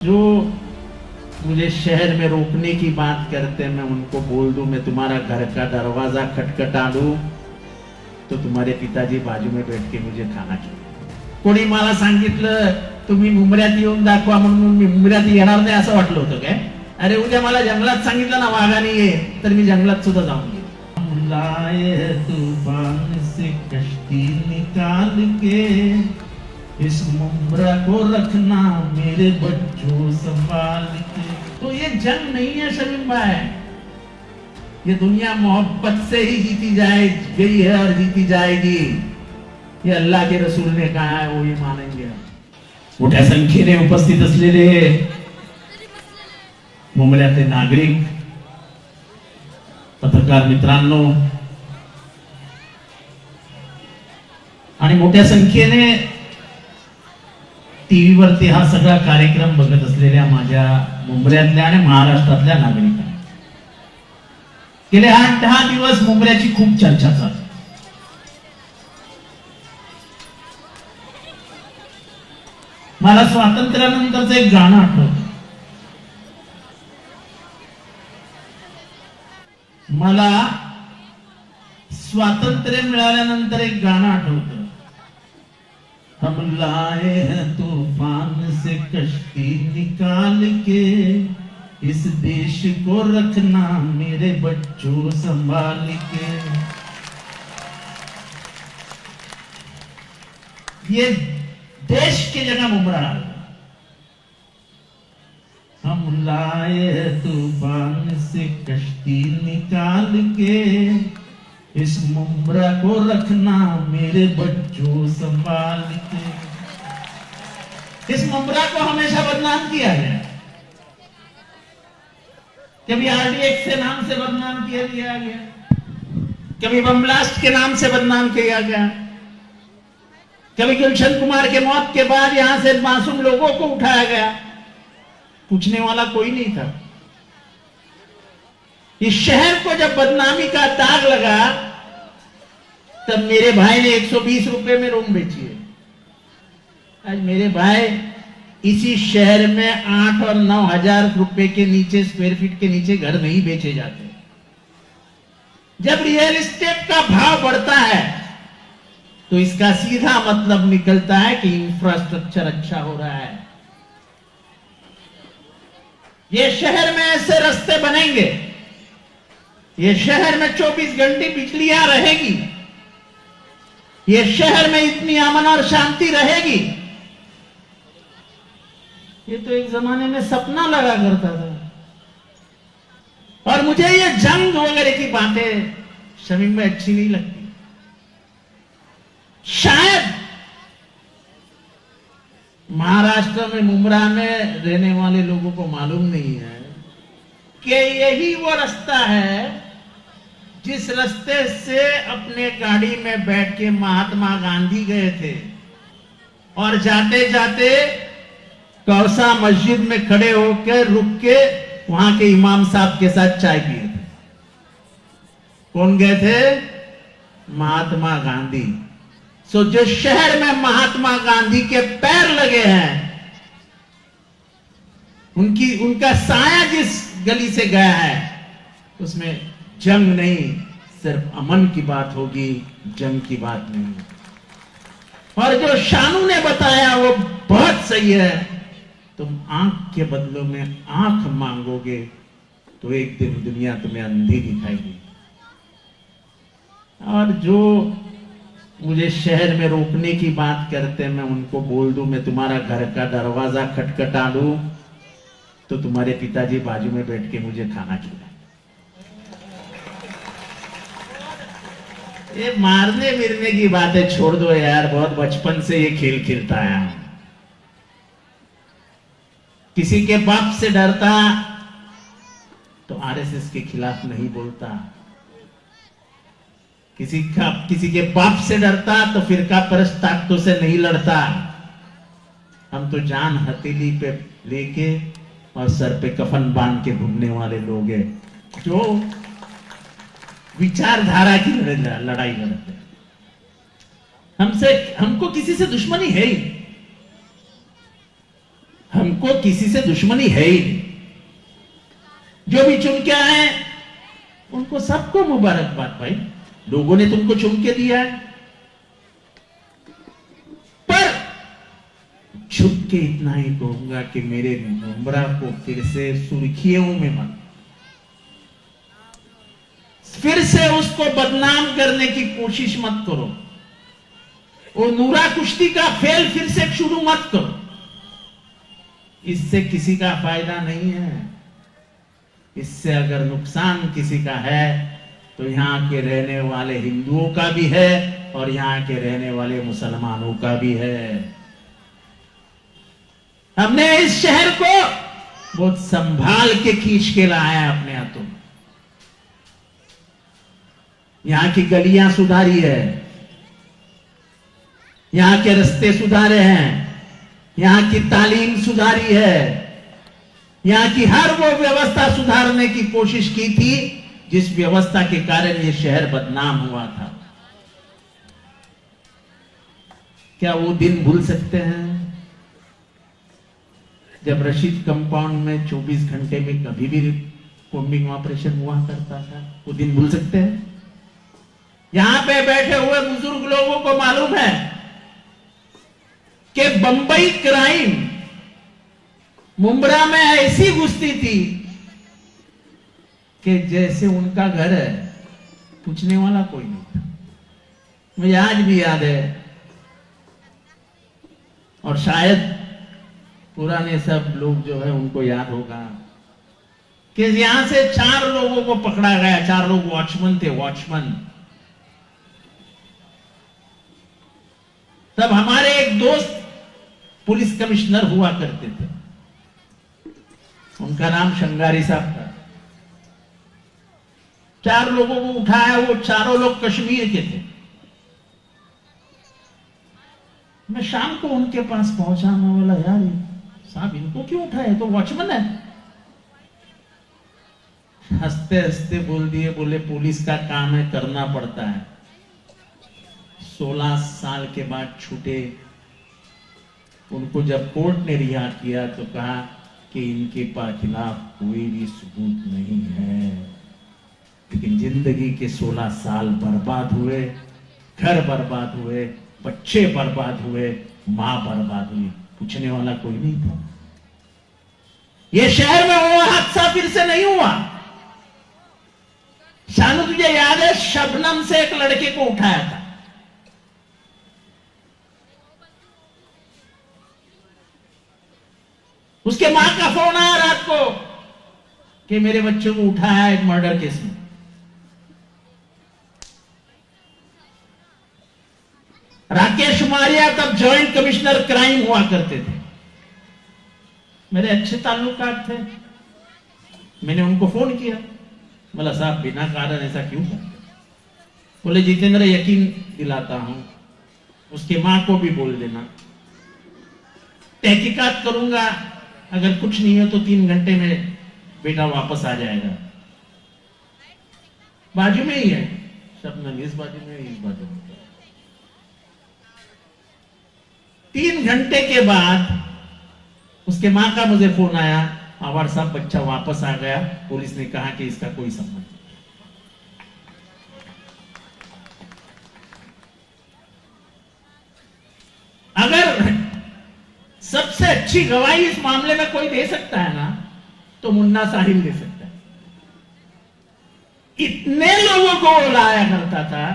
जो मुझे शहर में रोकने की बात करते हैं, मैं उनको बोल दूं मैं तुम्हारा घर का दरवाजा खटखटा दूं तो तुम्हारे पिताजी बाजू में बैठ के मुझे खाना खिलवतात. कोणी मला सांगितलं तुम्ही मुंबऱ्यात येऊन दाखवा म्हणून मी मुंबऱ्यात येणार नाही असं वाटलं होतं काय? अरे उद्या मला जंगलात सांगितलं ना वाघाने ये तर मी जंगलात सुद्धा जाऊन येईन. मुलाये तूफान से कश्ती निकाल के इस मुंब्रा को रखना मेरे बच्चों संभाल के. तो ये जंग नहीं है शमीम भाई, ये दुनिया मोहब्बत से ही जीती गई है और जीती जाएगी. ये अल्लाह के रसूल ने कहा है, वो ये मानेंगे. मोठ्या संख्येने उपस्थित असलेले मुंबईतले नागरिक, पत्रकार मित्रांनो आणि मोठ्या संख्येने टीव्ही वरती हा सगळा कार्यक्रम बघत असलेल्या माझ्या मुंबईतल्या आणि महाराष्ट्रातल्या नागरिकांना, गेले 8-10 दिवस मुंबईची खूप चर्चा चालू. मला स्वातंत्र्यानंतरचं एक गाणं आठवतं. मला स्वातंत्र्य मिळाल्यानंतर एक गाणं आठवतं. हम लाए हैं तूफान से कश्ती निकाल के इस देश को रखना मेरे बच्चों संभाल के. ये देश की जगह मुंबरा. हम लाए तूफान से कश्ती निकाल के इस मुंब्रा को रखना मेरे बच्चों संभाल के. इस मुंब्रा को हमेशा बदनाम किया गया, कभी आरडीएक्स के नाम से बदनाम किया गया, कभी बम ब्लास्ट के नाम से बदनाम किया गया, कभी गुलशन कुमार के मौत के बाद यहां से मासूम लोगों को उठाया गया, पूछने वाला कोई नहीं था. इस शहर को जब बदनामी का दाग लगा तब मेरे भाई ने 120 रुपए में रूम बेची है. आज मेरे भाई इसी शहर में 8 और 9 हजार रुपए के नीचे, स्क्वायर फीट के नीचे घर नहीं बेचे जाते. जब रियल एस्टेट का भाव बढ़ता है तो इसका सीधा मतलब निकलता है कि इंफ्रास्ट्रक्चर अच्छा हो रहा है. ये शहर में ऐसे रास्ते बनेंगे, ये शहर में 24 घंटे बिजलियां रहेगी, ये शहर में इतनी अमन और शांति रहेगी. ये तो एक जमाने में सपना लगा करता था. और मुझे ये जंग वगैरह की बातें शमीम में अच्छी नहीं लगती. शायद महाराष्ट्र में मुंब्रा में रहने वाले लोगों को मालूम नहीं है कि यही वो रास्ता है जिस रास्ते से अपने गाड़ी में बैठ के महात्मा गांधी गए थे और जाते जाते कौसा मस्जिद में खड़े होकर रुक के वहां के इमाम साहब के साथ चाय पिए थे. कौन गए थे? महात्मा गांधी. सो जो शहर में महात्मा गांधी के पैर लगे हैं, उनका साया जिस गली से गया है उसमें जंग नहीं, सिर्फ अमन की बात होगी, जंग की बात नहीं. और जो शानू ने बताया वो बहुत सही है. तुम आंख के बदले में आंख मांगोगे तो एक दिन दुनिया तुम्हें अंधी दिखाएगी. और जो मुझे शहर में रोकने की बात करते हैं, मैं उनको बोल दूं मैं तुम्हारा घर का दरवाजा खटखटा दूं तो तुम्हारे पिताजी बाजू में बैठ के मुझे खाना खिलाए. ये मारने मिरने की बातें छोड़ दो यार, बहुत बचपन से ये खेल खेलता है. किसी के बाप से डरता तो आरएसएस के खिलाफ नहीं बोलता, किसी के बाप से डरता तो फिरका परस्त ताकतों से नहीं लड़ता. हम तो जान हथेली पे लेके और सर पे कफन बांध के घूमने वाले लोग हैं जो विचारधारा की लड़ाई लड़ते. हमको किसी से दुश्मनी है ही. हमको किसी से दुश्मनी है ही नहीं। जो भी चुन के आए उनको सबको मुबारकबाद भाई, लोगों ने तुमको चुन के दिया है। पर छुप के इतना ही कहूंगा कि मेरे मुंब्रा को फिर से सुर्खियों में मत, फिर से उसको बदनाम करने की कोशिश मत करो। वो नूरा कुश्ती का फेल फिर से शुरू मत करो, इससे किसी का फायदा नहीं है। इससे अगर नुकसान किसी का है तो यहां के रहने वाले हिंदुओं का भी है और यहां के रहने वाले मुसलमानों का भी है। हमने इस शहर को बहुत संभाल के खींच के लाया है अपने हाथों में। यहां की गलियां सुधारी है, यहां के रास्ते सुधारे हैं, यहां की तालीम सुधारी है, यहां की हर वो व्यवस्था सुधारने की कोशिश की थी जिस व्यवस्था के कारण ये शहर बदनाम हुआ था। क्या वो दिन भूल सकते हैं जब रशीद कंपाउंड में 24 घंटे में कभी भी कॉम्बिंग ऑपरेशन हुआ करता था? वो दिन भूल सकते हैं? यहां पे बैठे हुए बुजुर्ग लोगों को मालूम है कि बंबई क्राइम मुंब्रा में ऐसी घुसती थी कि जैसे उनका घर है, पूछने वाला कोई नहीं था। मुझे आज भी याद है, और शायद पुराने सब लोग जो है उनको याद होगा कि यहां से 4 लोगों को पकड़ा गया। 4 लोग वॉचमैन थे, वॉचमैन। तब हमारे एक दोस्त पुलिस कमिश्नर हुआ करते थे, उनका नाम शंगारी साहब था। 4 लोगों को उठाया, वो चारों लोग कश्मीर के थे। मैं शाम को उनके पास पहुंचा, मैं बोला यार साहब इनको क्यों उठाए, तो वॉचमैन है। हंसते हंसते बोल दिए, बोले पुलिस का काम है, करना पड़ता है। 16 साल के बाद छूटे। उनको जब कोर्ट ने रिहा किया तो कहा कि इनके खिलाफ कोई भी सबूत नहीं है, लेकिन जिंदगी के 16 साल बर्बाद हुए, घर बर्बाद हुए, बच्चे बर्बाद हुए, मां बर्बाद हुई, पूछने वाला कोई नहीं था। ये शहर में वो हादसा फिर से नहीं हुआ। शानू तुझे याद है, शबनम से एक लड़के को उठाया था, उसके मां का फोन आया रात को कि मेरे बच्चों को उठाया एक मर्डर केस में। राकेश मारिया तब जॉइंट कमिश्नर क्राइम हुआ करते थे, मेरे अच्छे ताल्लुकात थे। मैंने उनको फोन किया, बोला साहब बिना कारण ऐसा क्यों करते? बोले जितेंद्र यकीन दिलाता हूं, उसके मां को भी बोल देना, तहकीकात करूंगा, अगर कुछ नहीं हो तो 3 घंटे में बेटा वापस आ जाएगा। बाजू में ही है शबनम, इस बाजू में, इस बाजू में। 3 घंटे के बाद उसके मां का मुझे फोन आया, आवार साहब बच्चा वापस आ गया, पुलिस ने कहा कि इसका कोई संबंध नहीं। अगर सबसे अच्छी गवाही इस मामले में कोई दे सकता है ना, तो मुन्ना साहिल दे सकता है। इतने लोगों को लाया करता था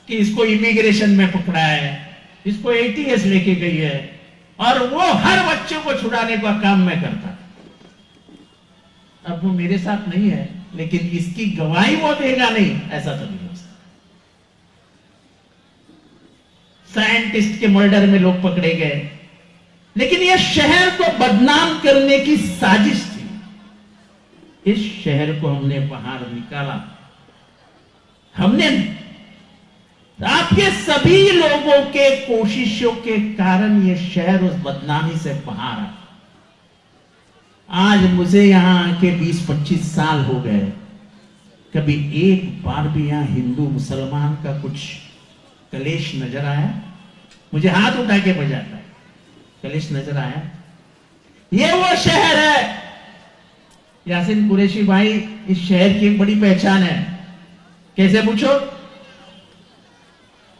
कि इसको इमिग्रेशन में पकड़ा है, इसको ATS लेके गई है, और वो हर बच्चे को छुड़ाने का काम मैं करता। अब वो मेरे साथ नहीं है, लेकिन इसकी गवाही वो देगा नहीं, ऐसा तो नहीं हो सकता। साइंटिस्ट के मर्डर में लोग पकड़े गए, लेकिन यह शहर को बदनाम करने की साजिश थी। इस शहर को हमने बाहर निकाला, हमने आपके सभी लोगों के कोशिशों के कारण यह शहर उस बदनामी से बाहर आया। आज मुझे यहां आके 20-25 साल हो गए, कभी एक बार भी यहां हिंदू मुसलमान का कुछ कलेश नजर आया? मुझे हाथ उठा के बजाता है, कलेश नजर आया? ये वो शहर है यासीन कुरैशी भाई, इस शहर की एक बड़ी पहचान है। कैसे पूछो,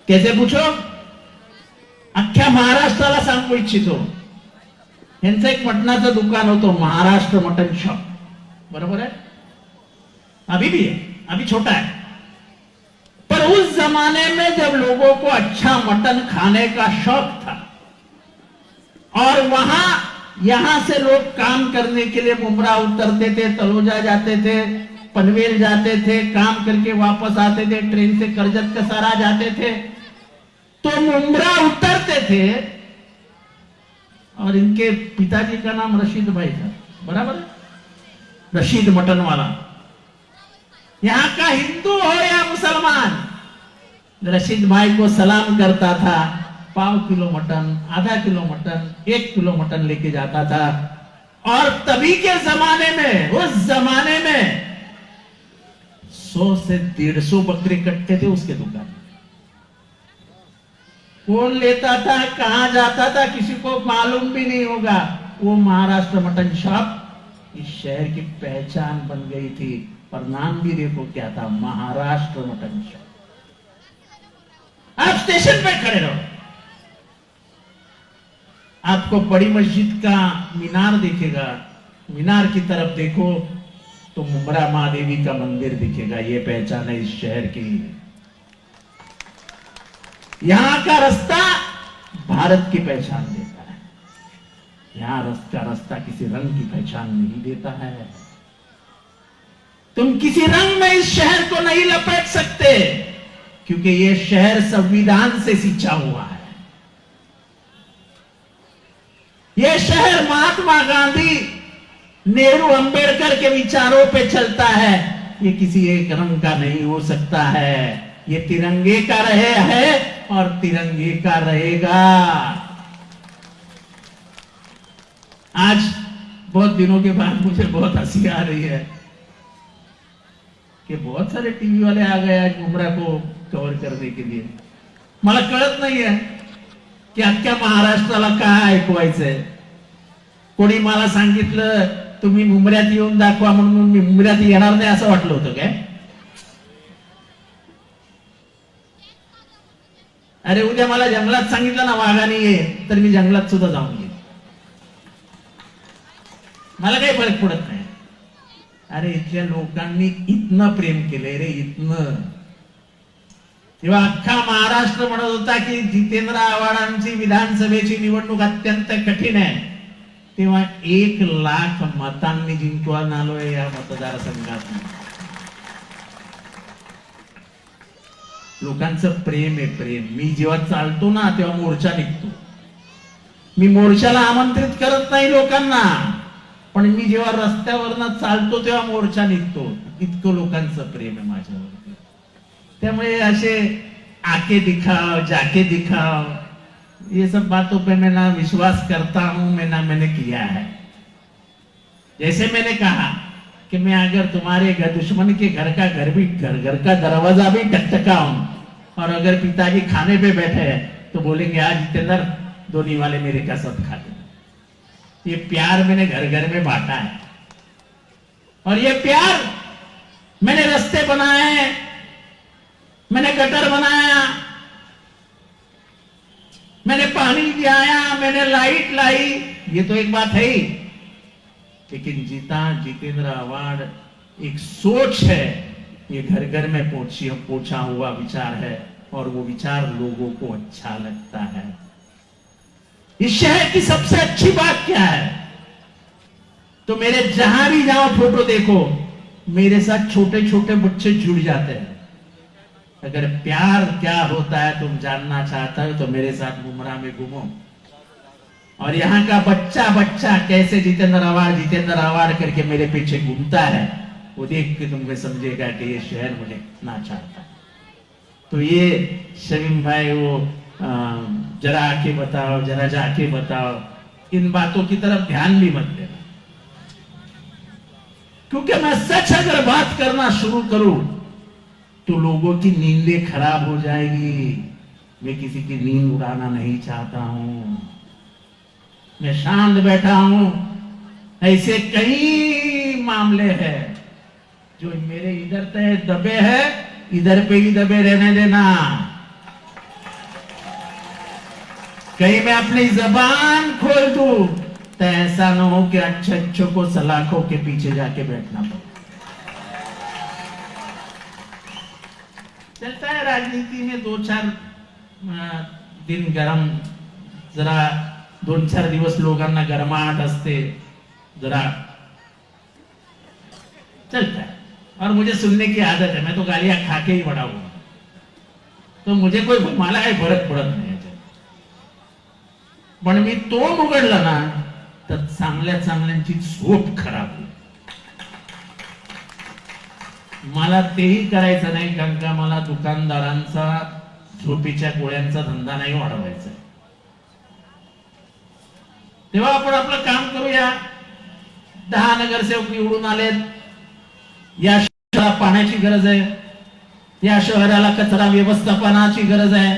कैसे पूछो? अख्ख्या महाराष्ट्राला सांगू इच्छितो, यांचं एक मटणाचं दुकान होतं, महाराष्ट्र मटन शॉप, बरोबर है? अभी भी है, अभी छोटा है, पर उस जमाने में जब लोगों को अच्छा मटन खाने का शौक था और यहां से लोग काम करने के लिए मुमरा उतरते थे, तलोजा जाते थे, पनवेल जाते थे, काम करके वापस आते थे, ट्रेन से करजत कसारा जाते थे, तो मुमरा उतरते थे और इनके पिताजी का नाम रशीद भाई था, बराबर है? रशीद मटन वाला। यहां का हिंदू हो या मुसलमान, रशीद भाई को सलाम करता था, पाव किलो मटन, आधा किलो मटन, 1 किलो मटन लेके जाता था। और तभी के जमाने में, उस जमाने में 100 से 150 बकरे कटते थे उसके दुकान में। कौन लेता था, कहां जाता था, किसी को मालूम भी नहीं होगा। वो महाराष्ट्र मटन शॉप इस शहर की पहचान बन गई थी, और नाम भी देखो क्या था, महाराष्ट्र मटन शॉप। आप स्टेशन पे खड़े रहो, आपको बड़ी मस्जिद का मीनार दिखेगा, मीनार की तरफ देखो तो मुमरा महादेवी का मंदिर दिखेगा। ये पहचान है इस शहर की। यहां का रास्ता भारत की पहचान देता है, यहां का रास्ता किसी रंग की पहचान नहीं देता है। तुम किसी रंग में इस शहर को नहीं लपेट सकते, क्योंकि यह शहर संविधान से सिंचा हुआ है। यह शहर महात्मा गांधी, नेहरू, अंबेडकर के विचारों पे चलता है। ये किसी एक रंग का नहीं हो सकता है। ये तिरंगे का रहे है और तिरंगे का रहेगा। आज बहुत दिनों के बाद मुझे बहुत हंसी आ रही है कि बहुत सारे टीवी वाले आ गए आज मुमरा को कव्हर करने के लिए। मला कळत नाहीये की अख्ख्या महाराष्ट्राला काय ऐकवायचंय। कोणी मला सांगितलं तुम्ही मुंबऱ्यात येऊन दाखवा, म्हणून मी मुंबऱ्यात येणार नाही असं वाटलं होतं काय? अरे उद्या मला जंगलात सांगितलं ना वाघाने ये, तर मी जंगलात सुद्धा जाऊन येईन, मला काही फरक पडत नाही। अरे इथल्या लोकांनी इतनं प्रेम केलंय रे, इतनं। तेव्हा अख्खा महाराष्ट्र म्हणत होता की जितेंद्र आव्हाडांची विधानसभेची निवडणूक अत्यंत कठीण आहे, तेव्हा 1 लाख मतांनी जिंकून आलोय या मतदारसंघात। लोकांचं प्रेम आहे, प्रेम। मी जेव्हा चालतो ना तेव्हा मोर्चा निघतो। मी मोर्चाला आमंत्रित करत नाही लोकांना, पण मी जेव्हा रस्त्यावरनं चालतो तेव्हा मोर्चा निघतो। इतकं लोकांचं प्रेम आहे माझ्यावरती। त्यामुळे असे आके दिखाओ, जाके दिखाओ, ये सब बातों पे मैं ना विश्वास करता हूं, मैं ना मैंने किया है। जैसे मैंने कहा कि मैं अगर तुम्हारे दुश्मन के घर का दरवाजा भी टकटकाऊं, और अगर पिताजी खाने पे बैठे हैं तो बोलेंगे आज जितेंद्र धोनी वाले मेरे का सब खा ले। ये प्यार मैंने घर घर में बांटा है, और ये प्यार मैंने रास्ते बनाए, मैंने गटर बनाया, मैंने पानी दिलाया, मैंने लाइट लाई। ये तो एक बात है ही, लेकिन जितेंद्र आव्हाड एक सोच है, ये घर घर में पहुंचा हुआ विचार है, और वो विचार लोगों को अच्छा लगता है। इस शहर की सबसे अच्छी बात क्या है, तो मेरे जहां भी जाओ फोटो देखो, मेरे साथ छोटे छोटे बच्चे जुड़ जाते हैं। अगर प्यार क्या होता है तुम जानना चाहता हो तो मेरे साथ मुमरा में घूमो, और यहाँ का बच्चा बच्चा कैसे जितेंद्र आव्हाड करके मेरे पीछे घूमता है, वो देख के तुमको समझेगा कि ये शहर मुझे कितना चाहता है। तो ये शमीम भाई, वो जरा आके बताओ, जरा जाके बताओ, इन बातों की तरफ ध्यान भी मत देना, क्योंकि मैं सच अगर बात करना शुरू करूं तो लोगों की नींदें खराब हो जाएगी। मैं किसी की नींद उड़ाना नहीं चाहता हूं। मैं शांत बैठा हूं ऐसे कई मामले हैं जो मेरे इधर तय दबे हैं, इधर पे ही दबे रहने देना। कहीं मैं अपनी जबान खोल दूं तो ऐसा ना हो कि अच्छे अच्छों को सलाखों के पीछे जाके बैठना पड़े। चलता है राजनीति में 2-4 दिन गरम, जरा 2-4 दिवस लोकांना गरमाहट असते, जरा चलता है। और मुझे सुनने की आदत है, मैं तो गालियां खा के ही बड़ा हुआ, तो मुझे कोई मला काही फरक पडत नाही। पण मी तोंड उघडलं ना तर चांगल्या चांगल्यांची झोप खराब होईल। मला तेही करायचं नाही, कारण का मला दुकानदारांचा झोपीच्या गोळ्यांचा धंदा नाही वाढवायचा। तेव्हा आपण आपलं काम करूया। 10 नगरसेवक निवडून आलेत, या शहराला पाण्याची गरज आहे, या शहराला कचरा व्यवस्थापनाची गरज आहे,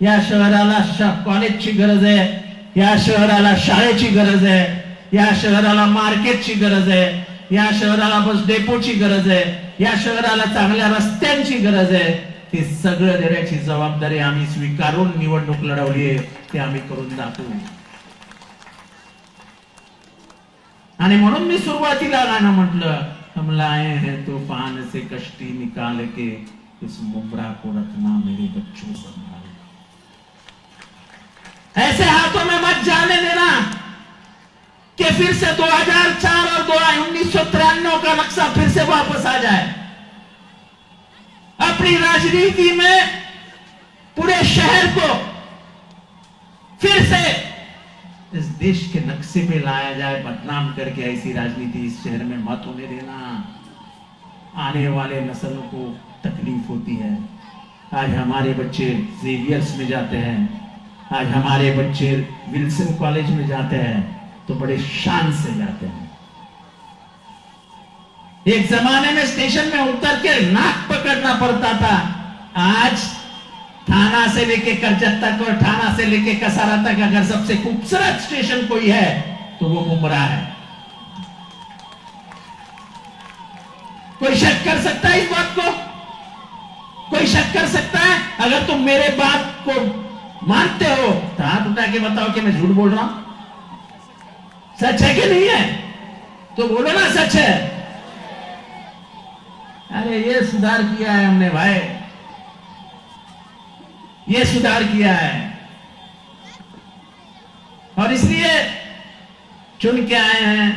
या शहराला कॉलेजची गरज आहे, या शहराला शाळेची गरज आहे, या शहराला मार्केटची गरज आहे, या शहराला बस डेपोची गरज आहे, या शहराला चांगल्या रस्त्यांची गरज आहे। ते सगळं देण्याची जबाबदारी आम्ही स्वीकारून निवडणूक लढवली आहे, ते आम्ही करून दाखवू। आणि म्हणून मी सुरुवातीला गाणं म्हटलं, हम लाए हैं तूफान से कश्ती निकाल के, इस मुमरा को रखना मेरे बच्चों संभाल। ऐसे हाथों में मत जाने देना कि फिर से 2004 और 1993 का नक्शा फिर से वापस आ जाए। अपनी राजनीति में पूरे शहर को फिर से इस देश के नक्शे पे लाया जाए, बदनाम करके ऐसी राजनीति इस शहर में मत होने देना। आने वाले नस्लों को तकलीफ होती है। आज हमारे बच्चे जेवियर्स में जाते हैं, आज हमारे बच्चे विल्सन कॉलेज में जाते हैं तो बड़े शान से जाते हैं। एक जमाने में स्टेशन में उतर के नाक पकड़ना पड़ता था, आज थाना से लेके करजत तक और थाना से लेके कसारा तक अगर सबसे खूबसूरत स्टेशन कोई है तो वो मुमरा है। कोई शक कर सकता है इस बात को? कोई शक कर सकता है? अगर तुम मेरे बात को मानते हो तो हाथ उठा के बताओ कि मैं झूठ बोल रहा हूं। सच है कि नहीं है? तो बोलो ना सच है। अरे ये सुधार किया है हमने भाई, ये सुधार किया है, और इसलिए चुन के आए हैं,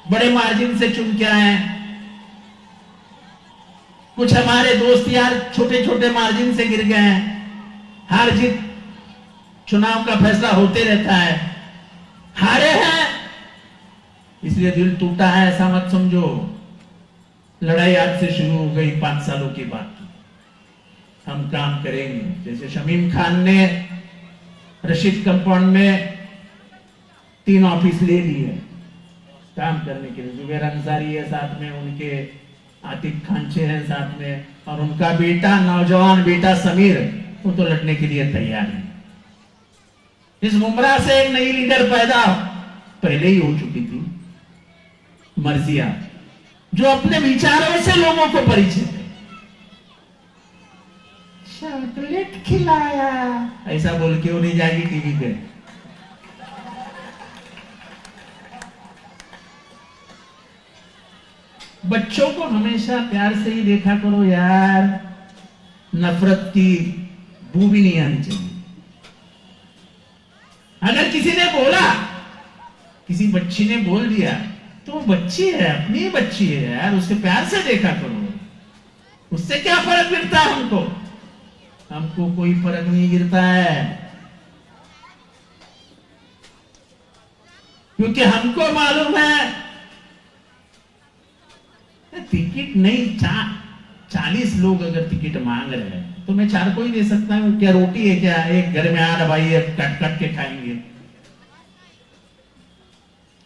बड़े मार्जिन से चुन के आए हैं। कुछ हमारे दोस्त यार छोटे छोटे मार्जिन से गिर गए हैं। हार जीत चुनाव का फैसला होते रहता है, हारे हैं इसलिए दिल टूटा है ऐसा मत समझो। लड़ाई आज से शुरू हो गई, 5 सालों की बात की। हम काम करेंगे, जैसे शमीम खान ने रशीद कंपाउंड में 3 ऑफिस ले लिए काम करने के लिए। जुबैर अंसारी है साथ में, उनके आतिफ खानचे हैं साथ में, और उनका बेटा, नौजवान बेटा समीर, वो तो लड़ने के लिए तैयार है। इस मुमरा से एक नई लीडर पैदा पहले ही हो चुकी थी, मर्जिया, जो अपने विचारों से लोगों को परिचित है। चॉकलेट खिलाया ऐसा बोल के वो नहीं जाएगी टीवी पे। बच्चों को हमेशा प्यार से ही देखा करो यार, नफरत की बू भी नहीं आनी चाहिए। अगर किसी ने बोला, किसी बच्ची ने बोल दिया तो वो बच्ची है, अपनी बच्ची है यार, उससे प्यार से देखा करो। उससे क्या फर्क गिरता है हमको? हमको कोई फर्क नहीं गिरता है, क्योंकि हमको मालूम है टिकट नहीं, 40 लोग अगर टिकट मांग रहे हैं तो मैं 4 को ही दे सकता हूं। क्या रोटी है क्या? एक घर में 8 भाई है, कट कट के खाएंगे।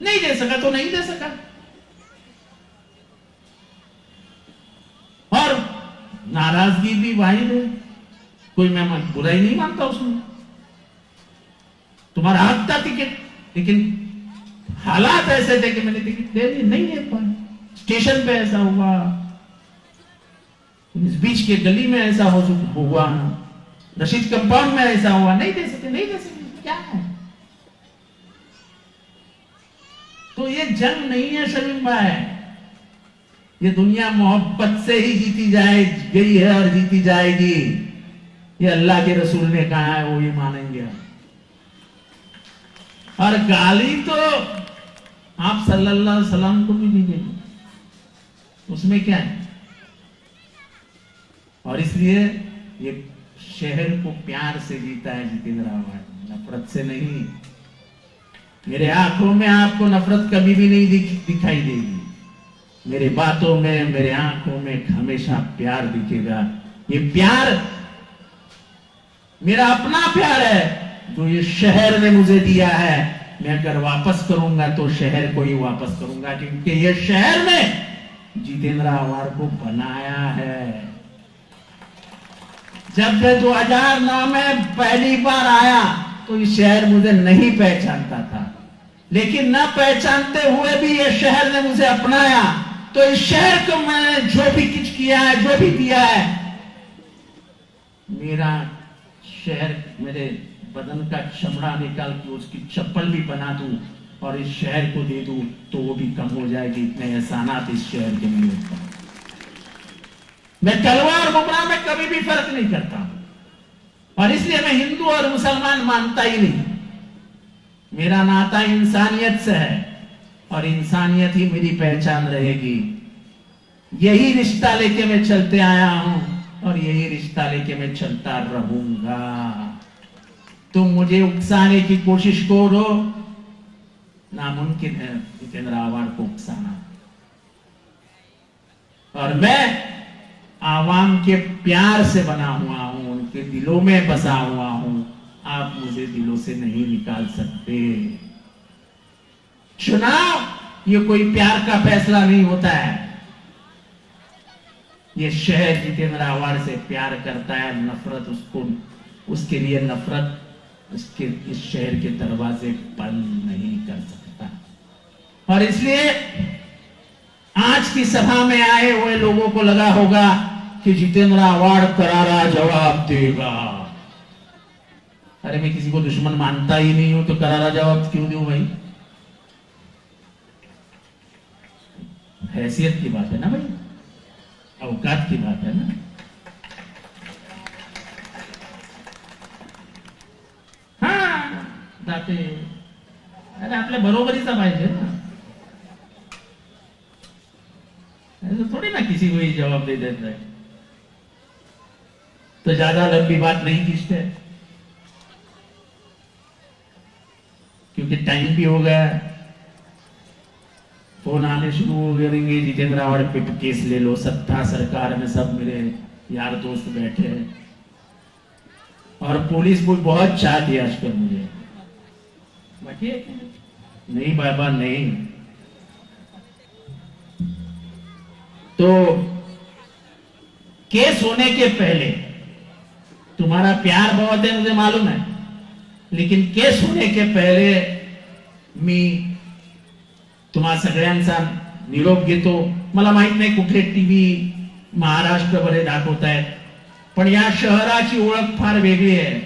नहीं दे सका तो नहीं दे सका। और नाराजगी भी वाहिद है, कोई मैं बुराई नहीं मानता उसमें। तुम्हारा हक था टिकट, लेकिन हालात ऐसे थे कि मैंने टिकट दे दी, नहीं दे पाया। स्टेशन पे ऐसा हुआ, इस बीच के गली में ऐसा हुआ, रशीद कंपाउंड में ऐसा हुआ, नहीं दे सके, नहीं दे सके, क्या है। तो ये जंग नहीं है शमीम भाई, ये दुनिया मोहब्बत से ही जीती जाए गई है और जीती जाएगी। ये अल्लाह के रसूल ने कहा है, वो ये मानेंगे। और गाली तो आप सल्लल्लाहु अलैहि वसल्लम को भी दी गई, उसमें क्या है। और इसलिए ये शहर को प्यार से जीता है जितेंद्र आव्हाड, नफरत से नहीं। मेरे आंखों में आपको नफरत कभी भी नहीं दिखाई देगी, मेरे बातों में, मेरे आंखों में हमेशा प्यार दिखेगा। ये प्यार मेरा अपना प्यार है जो ये शहर ने मुझे दिया है। मैं अगर वापस करूंगा तो शहर को ही वापस करूंगा, क्योंकि ये शहर ने जितेंद्र आव्हाड को बनाया है। जब मैं 2009 में पहली बार आया तो ये शहर मुझे नहीं पहचानता था, लेकिन न पहचानते हुए भी ये शहर ने मुझे अपनाया। तो इस शहर को मैंने जो भी कुछ किया है, जो भी दिया है, मेरा शहर मेरे बदन का चमड़ा निकाल के उसकी चप्पल भी बना दूं और इस शहर को दे दूं तो वो भी कम हो जाएगी। इतने एहसानात इस शहर के नहीं होता। मैं कलवा और बुमराह में कभी भी फर्क नहीं करता और इसलिए मैं हिंदू और मुसलमान मानता ही नहीं। मेरा नाता इंसानियत से है और इंसानियत ही मेरी पहचान रहेगी। यही रिश्ता लेके मैं चलते आया हूं और यही रिश्ता लेके मैं चलता रहूंगा। तुम मुझे उकसाने की कोशिश करो, नामुमकिन है जितेंद्र आव्हाड को उकसाना। और मैं आवाम के प्यार से बना हुआ हूं, उनके दिलों में बसा हुआ हूं। आप मुझे दिलों से नहीं निकाल सकते। चुनाव ये कोई प्यार का फैसला नहीं होता है। ये शहर जितेंद्र आव्हाड से प्यार करता है, नफरत उसके लिए नफरत उसके इस शहर के दरवाजे बंद नहीं कर सकता। और इसलिए आज की सभा में आए हुए लोगों को लगा होगा कि जितेंद्र आव्हाड करारा जवाब देगा। अरे मैं किसी को दुश्मन मानता ही नहीं हूं तो करारा जवाब क्यों दूं भाई। हैसियत की बात है ना भाई, औकात की बात है ना। हाँ जाते, अरे आपल्या बरोबरीचा पाहिजे ना, ऐसे थोड़ी ना किसी को ही जवाब दे देता है। तो ज्यादा लंबी बात नहीं खींचते क्योंकि टाइम भी हो गया। फोन आने शुरू हो गए, जितेंद्र आव्हाड पे केस ले लो, सत्ता सरकार में सब मेरे यार दोस्त बैठे हैं और पुलिस बहुत चाहती है आजकल मुझे। बाकी नहीं बाबा नहीं। तो केस होने के पहले तुम्हारा प्यार बहुत है मुझे मालूम है, लेकिन केस होने के पहले मी तुम्हा सगळ्यांचा निरोप घेतो। मला माहित नाही कुठले टीव्ही महाराष्ट्रभर दाखवतायत, पण या शहराची ओळख फार वेगळी आहे।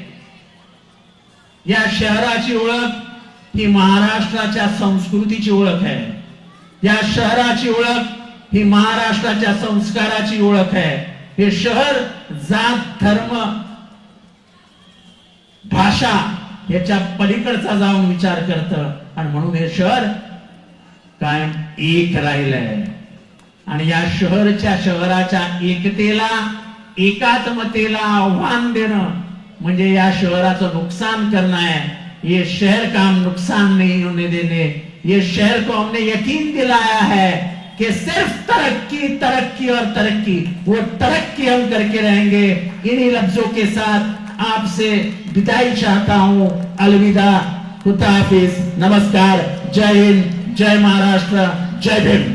या शहराची ओळख ही महाराष्ट्राच्या संस्कृतीची ओळख आहे। या शहराची ओळख ही महाराष्ट्राच्या संस्काराची ओळख आहे। हे शहर जात धर्म भाषा याच्या पलीकडचा जाऊन विचार करतं आणि म्हणून हे शहर कायम एक राहिलंय। आणि या शहराच्या एकतेला एकात्मतेला आव्हान देणं म्हणजे या शहराचं नुकसान करणं है। ये शहर का हम नुकसान नहीं होने देने। ये शहर को हमने यकीन दिलाया है कि सिर्फ तरक्की तरक्की और तरक्की, वो तरक्की हम करके रहेंगे। इन्हीं लफ्जों के साथ आपसे विदाई चाहता हूं। अलविदा, खुदा हाफिज, नमस्कार, जय हिंद, जय महाराष्ट्र, जय भीम।